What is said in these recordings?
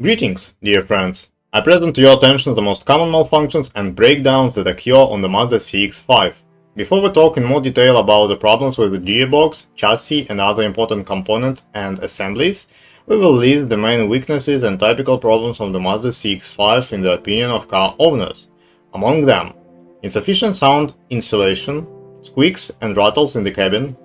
Greetings, dear friends! I present to your attention the most common malfunctions and breakdowns that occur on the Mazda CX-5. Before we talk in more detail about the problems with the gearbox, chassis and other important components and assemblies, we will list the main weaknesses and typical problems of the Mazda CX-5 in the opinion of car owners. Among them, insufficient sound insulation, squeaks and rattles in the cabin,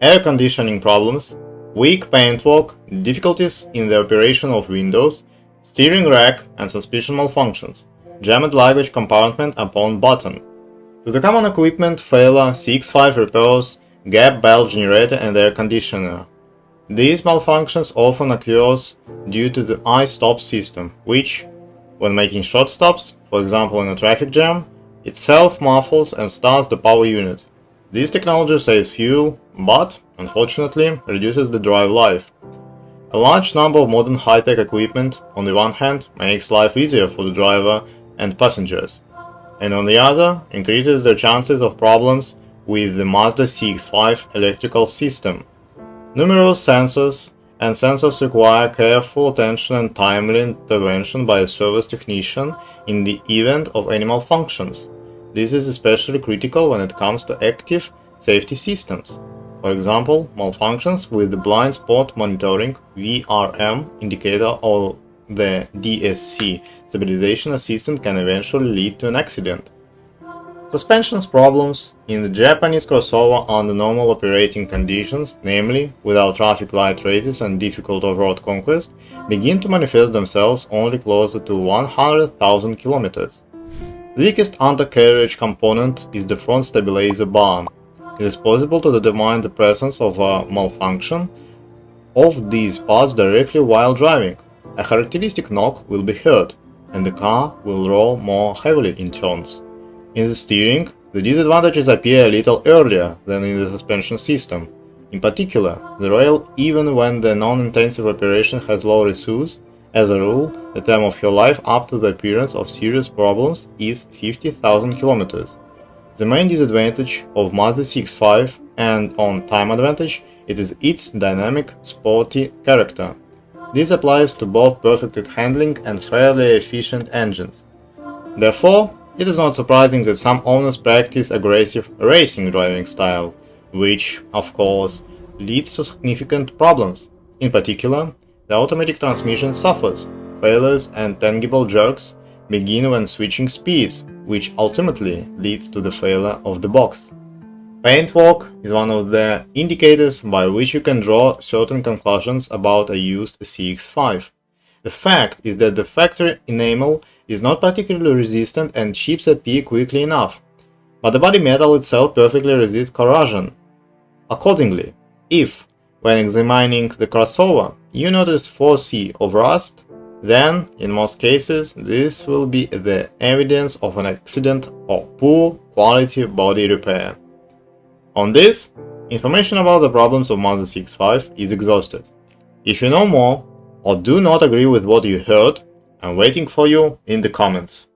air conditioning problems, weak paintwork, difficulties in the operation of windows, steering rack and suspension malfunctions, jammed luggage compartment upon button. To the common equipment failure, CX-5 repairs gap belt generator and air conditioner. These malfunctions often occurs due to the I-stop system, which, when making short stops, for example in a traffic jam, itself muffles and starts the power unit. This technology saves fuel, but, unfortunately, reduces the drive life. A large number of modern high-tech equipment, on the one hand, makes life easier for the driver and passengers, and on the other, increases the chances of problems with the Mazda CX-5 electrical system. Numerous sensors require careful attention and timely intervention by a service technician in the event of any malfunctions. This is especially critical when it comes to active safety systems. For example, malfunctions with the blind spot monitoring (VRM) indicator or the DSC stabilization assistant can eventually lead to an accident. Suspensions problems in the Japanese crossover under normal operating conditions, namely without traffic light races and difficult off-road conquest, begin to manifest themselves only closer to 100,000 kilometers. The weakest undercarriage component is the front stabilizer bar. It is possible to determine the presence of a malfunction of these parts directly while driving. A characteristic knock will be heard, and the car will roll more heavily in turns. In the steering, the disadvantages appear a little earlier than in the suspension system. In particular, the rail, even when the non-intensive operation has low resource, as a rule, the time of your life up to the appearance of serious problems is 50,000 kilometers. The main disadvantage of Mazda CX-5 and on time advantage, it is its dynamic, sporty character. This applies to both perfected handling and fairly efficient engines. Therefore, it is not surprising that some owners practice aggressive racing driving style, which, of course, leads to significant problems. In particular, the automatic transmission suffers. Failures and tangible jerks begin when switching speeds, which ultimately leads to the failure of the box. Paintwork is one of the indicators by which you can draw certain conclusions about a used CX-5. The fact is that the factory enamel is not particularly resistant and chips appear quickly enough, but the body metal itself perfectly resists corrosion. Accordingly, if, when examining the crossover, you notice 4C of rust, then, in most cases, this will be the evidence of an accident or poor quality body repair. On this, information about the problems of Mazda CX-5 is exhausted. If you know more, or do not agree with what you heard, I'm waiting for you in the comments.